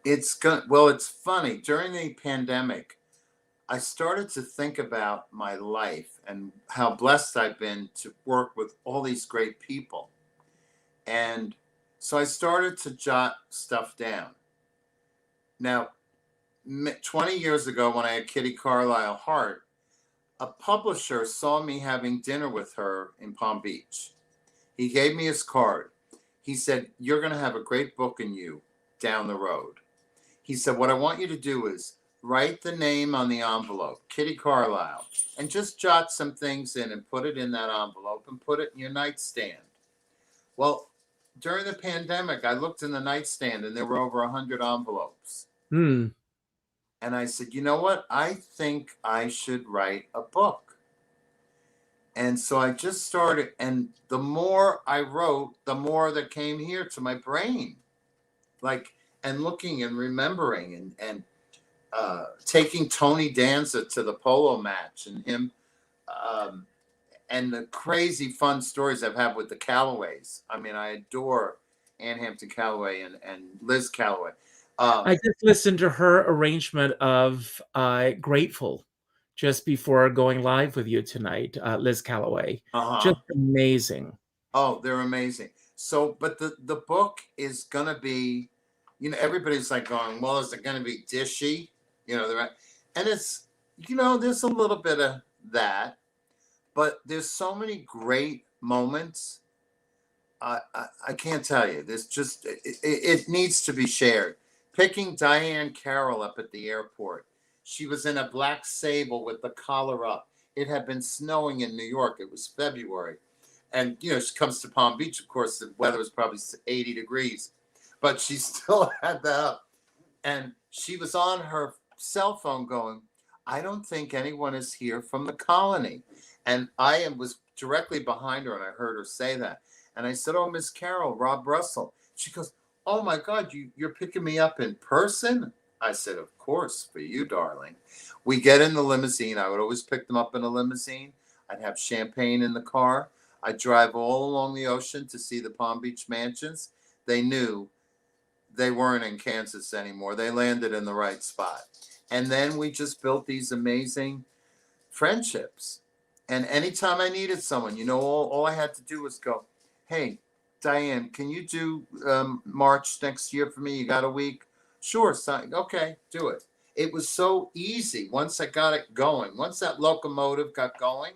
it's good. Well, it's funny. During the pandemic, I started to think about my life and how blessed I've been to work with all these great people. And so I started to jot stuff down. Now, 20 years ago, when I had Kitty Carlisle Hart, a publisher saw me having dinner with her in Palm Beach. He gave me his card. He said, "You're going to have a great book in you down the road." He said, "What I want you to do is write the name on the envelope, Kitty Carlisle, and just jot some things in and put it in that envelope and put it in your nightstand." Well, during the pandemic, I looked in the nightstand and there were over 100 envelopes. Hmm. And I said, "You know what? I think I should write a book." And so I just started. And the more I wrote, the more that came here to my brain. Like, and looking and remembering and taking Tony Danza to the polo match and him, um, and the crazy fun stories I've had with the Callaways. I mean, I adore Ann Hampton Callaway and Liz Callaway. I just listened to her arrangement of Grateful just before going live with you tonight, Liz Callaway. Uh-huh. Just amazing. Oh, they're amazing. So, but the book is gonna be, everybody's like going, "Well, is it gonna be dishy?" And it's, there's a little bit of that, but there's so many great moments. I can't tell you. There's just it needs to be shared. Picking Diane Carroll up at the airport. She was in a black sable with the collar up. It had been snowing in New York. It was February. And, she comes to Palm Beach. Of course, the weather was probably 80 degrees, but she still had that up. And she was on her cell phone going, "I don't think anyone is here from the colony." And was directly behind her, and I heard her say that. And I said, "Oh, Miss Carroll, Rob Russell." She goes, "Oh my God, you're picking me up in person?" I said, "Of course, for you, darling." We get in the limousine. I would always pick them up in a limousine. I'd have champagne in the car. I'd drive all along the ocean to see the Palm Beach mansions. They knew they weren't in Kansas anymore. They landed in the right spot. And then we just built these amazing friendships. And anytime I needed someone, all I had to do was go, hey, Diane, can you do March next year for me? You got a week? Sure. Okay, do it. It was so easy once I got it going. Once that locomotive got going,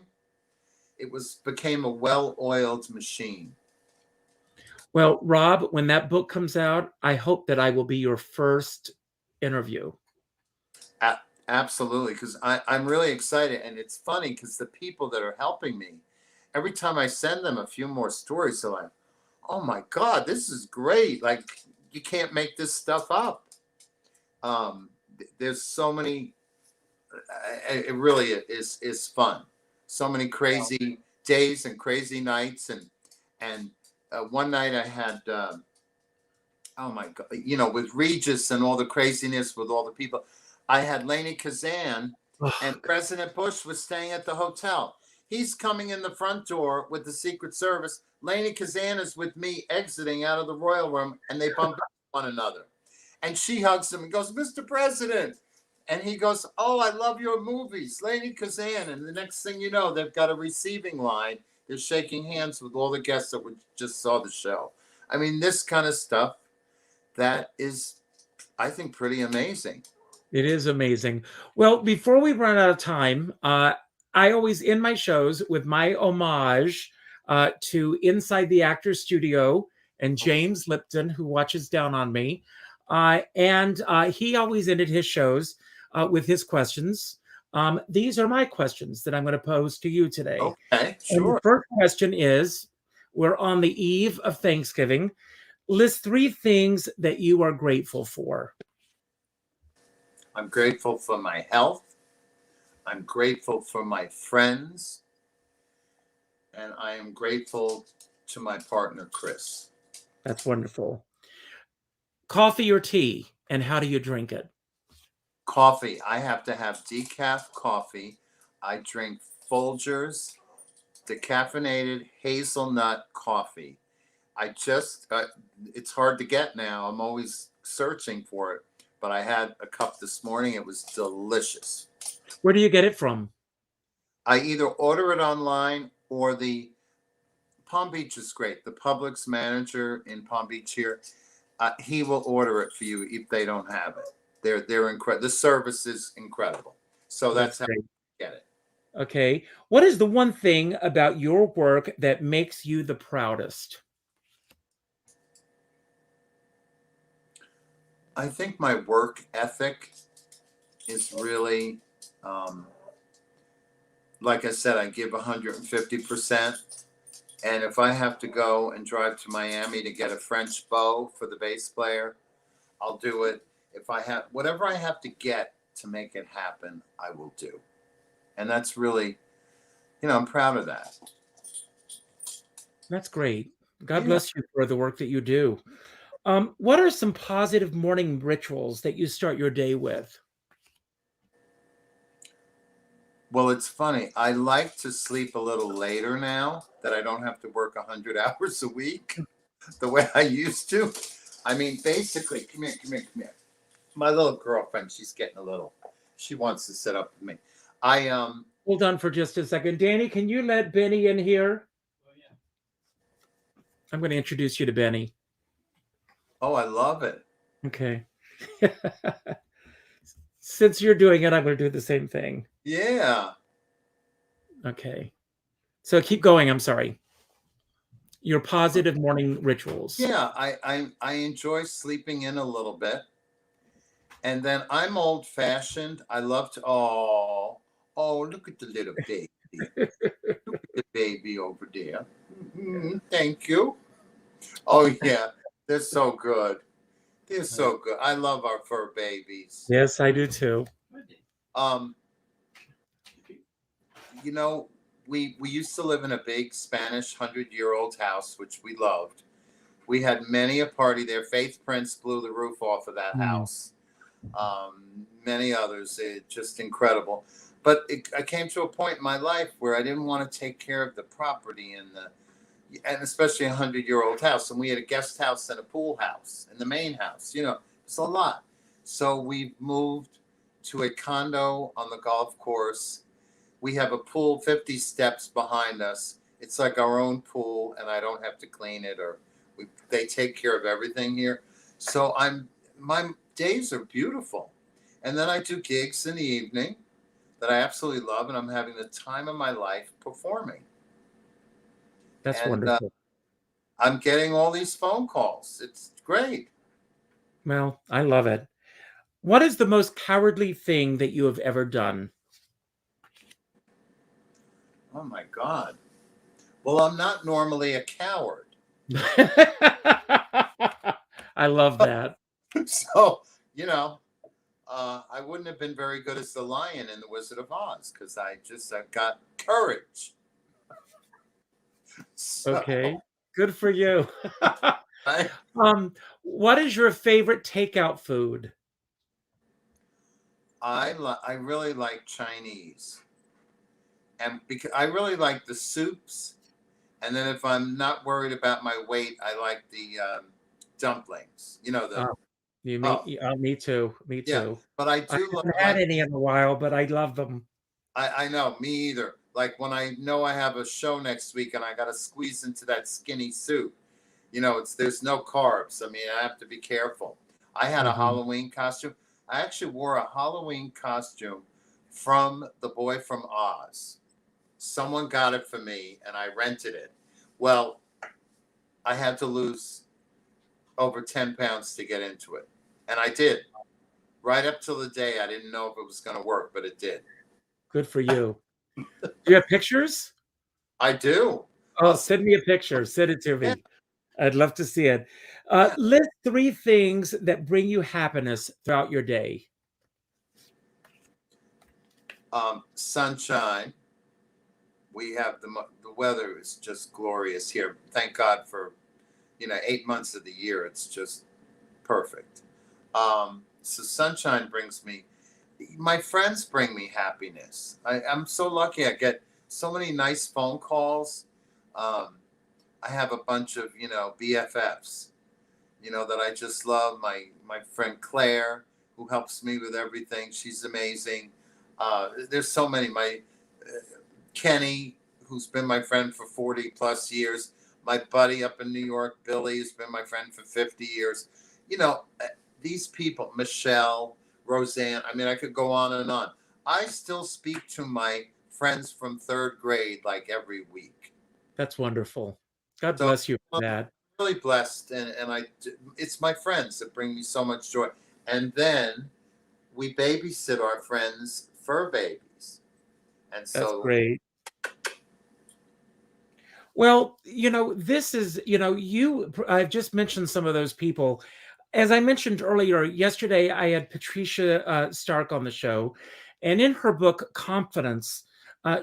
it became a well-oiled machine. Well, Rob, when that book comes out, I hope that I will be your first interview. Absolutely, because I'm really excited. And it's funny because the people that are helping me, every time I send them a few more stories, they're like, oh my God, this is great. Like, you can't make this stuff up. There's so many, it really is fun. So many crazy days and crazy nights. And one night I had, oh my God, with Regis and all the craziness with all the people, I had Lainey Kazan and President Bush was staying at the hotel. He's coming in the front door with the Secret Service. Lainey Kazan is with me exiting out of the Royal Room, and they bump into one another. And she hugs him and goes, Mr. President. And he goes, oh, I love your movies, Lainey Kazan. And the next thing you know, they've got a receiving line. They're shaking hands with all the guests that just saw the show. I mean, this kind of stuff, that is, I think, pretty amazing. It is amazing. Well, before we run out of time, I always end my shows with my homage to Inside the Actors Studio and James Lipton, who watches down on me. And he always ended his shows with his questions. These are my questions that I'm going to pose to you today. Okay, sure. And the first question is, we're on the eve of Thanksgiving. List 3 things that you are grateful for. I'm grateful for my health. I'm grateful for my friends. And I am grateful to my partner, Chris. That's wonderful. Coffee or tea, and how do you drink it? Coffee. I have to have decaf coffee. I drink Folgers decaffeinated hazelnut coffee. It's hard to get now. I'm always searching for it. But I had a cup this morning. It was delicious. Where do you get it from? I either order it online or the Palm Beach is great. The Publix manager in Palm Beach here, he will order it for you if they don't have it. They're incredible. The service is incredible. So that's how you get it. Okay. What is the one thing about your work that makes you the proudest? I think my work ethic is really, like I said, I give 150%. And if I have to go and drive to Miami to get a French bow for the bass player, I'll do it. If I have whatever I have to get to make it happen, I will do. And that's really, I'm proud of that. That's great. God bless you for the work that you do. What are some positive morning rituals that you start your day with? Well, it's funny. I like to sleep a little later now that I don't have to work 100 hours a week the way I used to. I mean, basically, come here. My little girlfriend, she wants to sit up with me. Hold on for just a second. Danny, can you let Benny in here? Oh, yeah. I'm going to introduce you to Benny. Oh, I love it. Okay. Since you're doing it, I'm going to do the same thing. Yeah. Okay. So keep going. I'm sorry. Your positive morning rituals. Yeah, I enjoy sleeping in a little bit. And then I'm old-fashioned. I love to, look at the little baby. Look at the baby over there. Mm-hmm, thank you. Oh, yeah. They're so good. They're so good. I love our fur babies. Yes, I do too. We used to live in a big Spanish 100-year-old house, which we loved. We had many a party there. Faith Prince blew the roof off of that house. Many others. Just incredible. But I came to a point in my life where I didn't want to take care of the property and especially a 100-year-old house. And we had a guest house and a pool house and the main house. It's a lot. So we moved to a condo on the golf course. We have a pool 50 steps behind us. It's like our own pool, and I don't have to clean it, or they take care of everything here. So my days are beautiful. And then I do gigs in the evening that I absolutely love, and I'm having the time of my life performing. That's And wonderful. I'm getting all these phone calls. It's great. Well, I love it. What is the most cowardly thing that you have ever done? Oh my God. Well, I'm not normally a coward. I love that. So, you know, I wouldn't have been very good as the lion in The Wizard of Oz because I've got courage. So, Okay, good for you. I, What is your favorite takeout food? I really like Chinese, and because I really like the soups. And then if I'm not worried about my weight, I like the dumplings. You know the Oh, you oh me too. Me yeah, too. but I I do haven't had like. any in a while, but I love them. I know, me either. Like when I know I have a show next week and I got to squeeze into that skinny soup, there's no carbs. I mean, I have to be careful. I had a Mhm. Halloween costume. I actually wore a Halloween costume from The Boy from Oz. Someone got it for me and I rented it. Well, I had to lose over 10 pounds to get into it. And I did. Right up till the day I didn't know if it was going to work, but it did. Good for you. Do you have pictures? I do. Oh, I'll send me a picture. Send it to yeah, me. I'd love to see it. yeah. List three things that bring you happiness throughout your day. Sunshine. We have the weather is just glorious here. Thank God for 8 months of the year. It's just perfect. So sunshine brings me. My friends bring me happiness. I'm so lucky. I get so many nice phone calls. Um, I have a bunch of BFFs. That I just love. My friend Claire, who helps me with everything. She's amazing. There's so many. My Kenny, who's been my friend for 40 plus years. My buddy up in New York, Billy, who's been my friend for 50 years. You know, these people, Michelle, Roseanne, I mean, I could go on and on. I still speak to my friends from third grade like every week. That's wonderful. God So bless you for I'm that. really blessed. It's my friends that bring me so much joy. And then we babysit our friends' fur babies. And That's so, great. Well, this is, I've just mentioned some of those people. As I mentioned earlier, yesterday I had Patricia Stark on the show, and in her book, Confidence,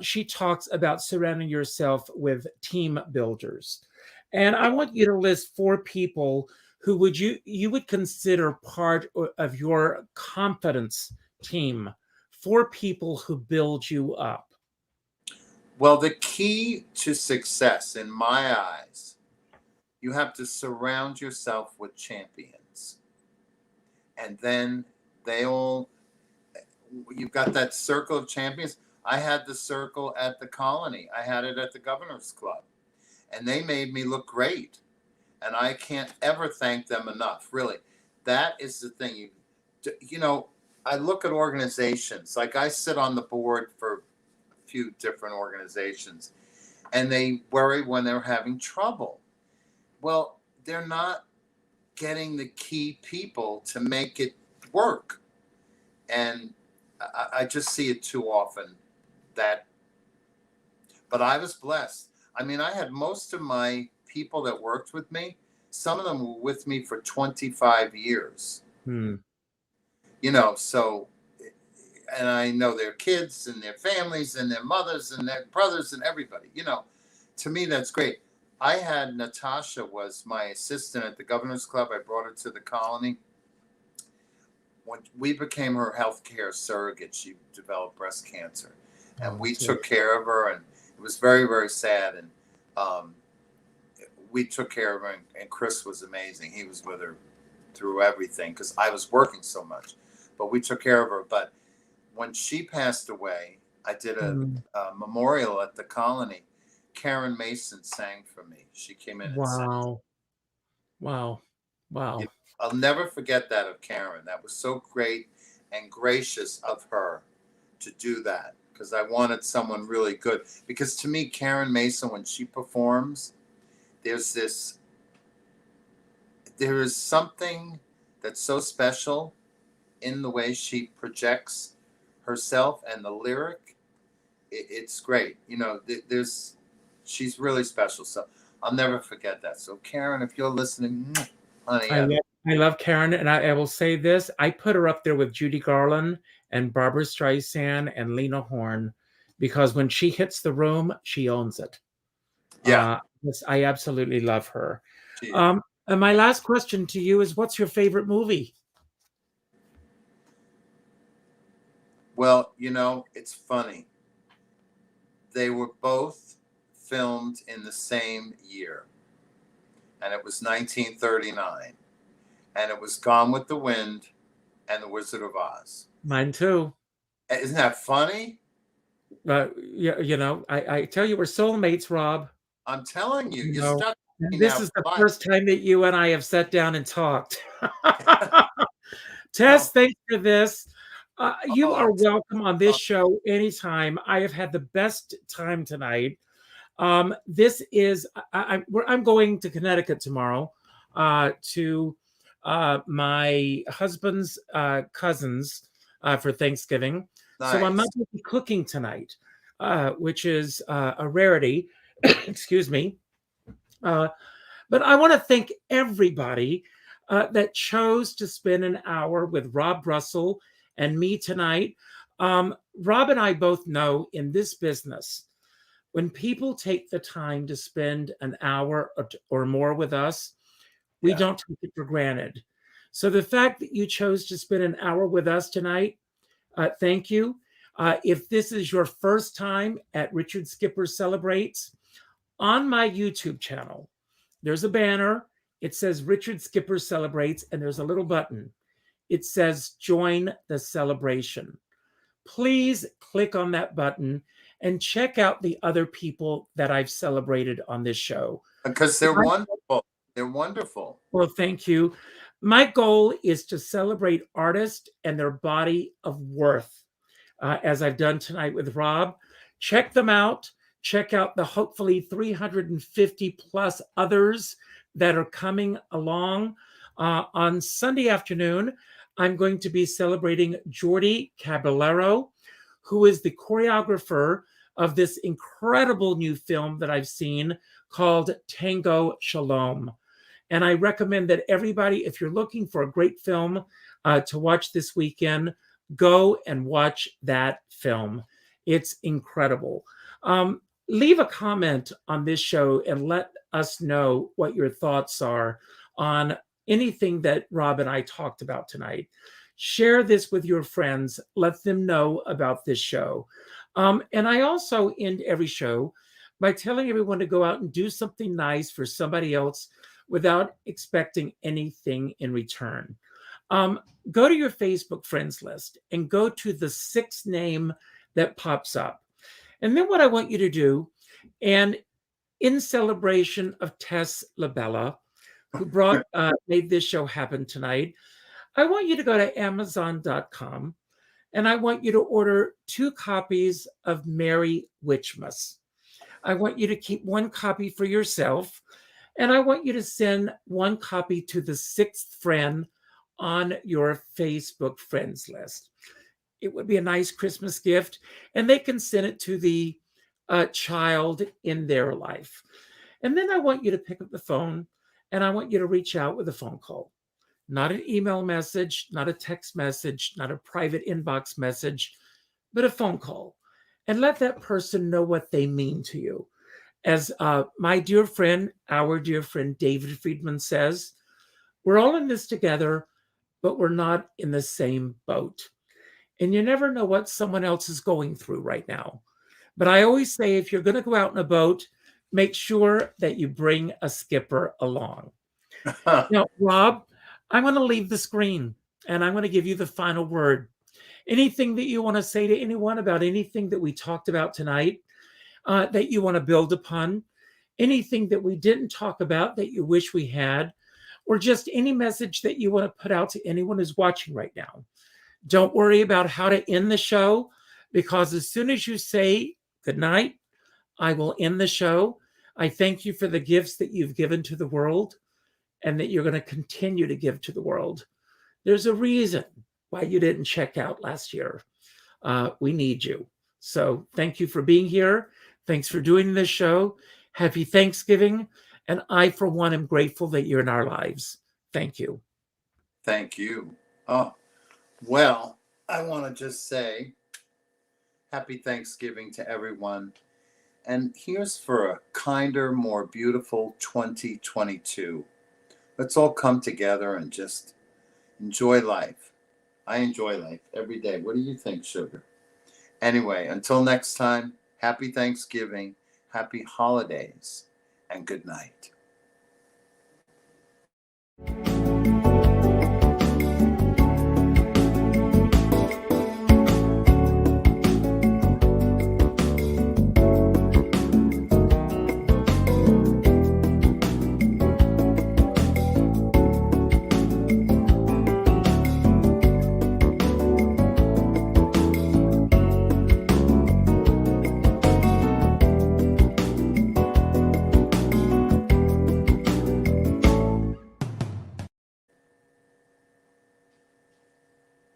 she talks about surrounding yourself with team builders. And I want you to list four people who you would consider part of your confidence team, four people who build you up. well, the key to success, in my eyes, you have to surround yourself with champions. And then they all, you've got that circle of champions. I had the circle at the Colony, I had it at the Governor's Club, and they made me look great. And I can't ever thank them enough, really. That is the thing. I look at organizations, like I sit on the board for a few different organizations, and they worry when they're having trouble. Well, they're not getting the key people to make it work. And I just see it too often that, but I was blessed. I mean, I had most of my people that worked with me, some of them were with me for 25 years, Hmm. so, and I know their kids and their families and their mothers and their brothers and everybody, to me, that's great. I had Natasha was my assistant at the Governor's Club. I brought her to the Colony. When we became her healthcare surrogate, she developed breast cancer, and Oh, we sorry. took care of her, and it was very, very sad. And we took care of her, and Chris was amazing. He was with her through everything because I was working so much, but we took care of her. But when she passed away, I did a Mm. memorial at the Colony. Karen Mason sang for me. She came in and sang. Wow. Wow. You Wow. know, I'll never forget that of Karen. That was so great and gracious of her to do that, because I wanted someone really good. Because to me, Karen Mason, when she performs, there's this, there is something that's so special in the way she projects herself and the lyric. It's great. You know, there's, she's really special. So I'll never forget that. So Karen, if you're listening, honey, I love Karen, and I will say this: I put her up there with Judy Garland and Barbara Streisand and Lena Horne, because when she hits the room, she owns it. yeah, Yes, I absolutely love her. she, And my last question to you is, what's your favorite movie? well, you know, it's funny. They were both filmed in the same year, and it was 1939, and it was Gone with the Wind and The Wizard of Oz. Mine too. Isn't that funny? Yeah, you know, I tell you, we're soulmates, Rob. I'm telling you, You you're know, stuck and now this is for the life. first time that you and I have sat down and talked. No. Tess, thanks for this. You Oh, are welcome on this oh, show anytime. I have had the best time tonight. This is I'm going to Connecticut tomorrow to my husband's cousins for Thanksgiving. So I'm nice. not going to be cooking tonight, which is a rarity. Excuse me. But I want to thank everybody that chose to spend an hour with Rob Russell and me tonight. Rob and I both know in this business, when people take the time to spend an hour or more with us, we Yeah. don't take it for granted. So the fact that you chose to spend an hour with us tonight, thank you. If this is your first time at Richard Skipper Celebrates, on my YouTube channel, there's a banner. It says Richard Skipper Celebrates, and there's a little button. It says Join the Celebration. Please click on that button and check out the other people that I've celebrated on this show. Because they're wonderful. They're wonderful. Well, thank you. My goal is to celebrate artists and their body of worth, as I've done tonight with Rob. Check them out. Check out the hopefully 350 plus others that are coming along. On Sunday afternoon, I'm going to be celebrating Jordi Caballero, who is the choreographer of this incredible new film that I've seen called Tango Shalom. And I recommend that everybody, if you're looking for a great film to watch this weekend, go and watch that film. It's incredible. Leave a comment on this show and let us know what your thoughts are on anything that Rob and I talked about tonight. Share this with your friends. Let them know about this show. And I also end every show by telling everyone to go out and do something nice for somebody else without expecting anything in return. Go to your Facebook friends list and go to the sixth name that pops up. And then what I want you to do, and in celebration of Tess LaBella, who made this show happen tonight, I want you to go to Amazon.com and I want you to order 2 copies of Merry Witchmas. I want you to keep 1 copy for yourself, and I want you to send 1 copy to the 6th friend on your Facebook friends list. It would be a nice Christmas gift, and they can send it to the child in their life. And then I want you to pick up the phone, and I want you to reach out with a phone call. Not an email message, not a text message, not a private inbox message, but a phone call. And let that person know what they mean to you. As my dear friend, our dear friend David Friedman says, we're all in this together, but we're not in the same boat. And you never know what someone else is going through right now. But I always say, if you're going to go out in a boat, make sure that you bring a skipper along. Now, Rob, I'm going to leave the screen and I'm going to give you the final word. Anything that you want to say to anyone about anything that we talked about tonight that you want to build upon? Anything that we didn't talk about that you wish we had? Or just any message that you want to put out to anyone who's watching right now? Don't worry about how to end the show, because as soon as you say good night, I will end the show. I thank you for the gifts that you've given to the world and that you're going to continue to give to the world. There's a reason why you didn't check out last year. We need you. So thank you for being here. Thanks for doing this show. Happy Thanksgiving. And I, for one, am grateful that you're in our lives. Thank you. Thank you. Oh, well, I want to just say happy Thanksgiving to everyone. And here's for a kinder, more beautiful 2022. Let's all come together and just enjoy life. I enjoy life every day. What do you think, Sugar? Anyway, until next time, happy Thanksgiving, happy holidays, and good night.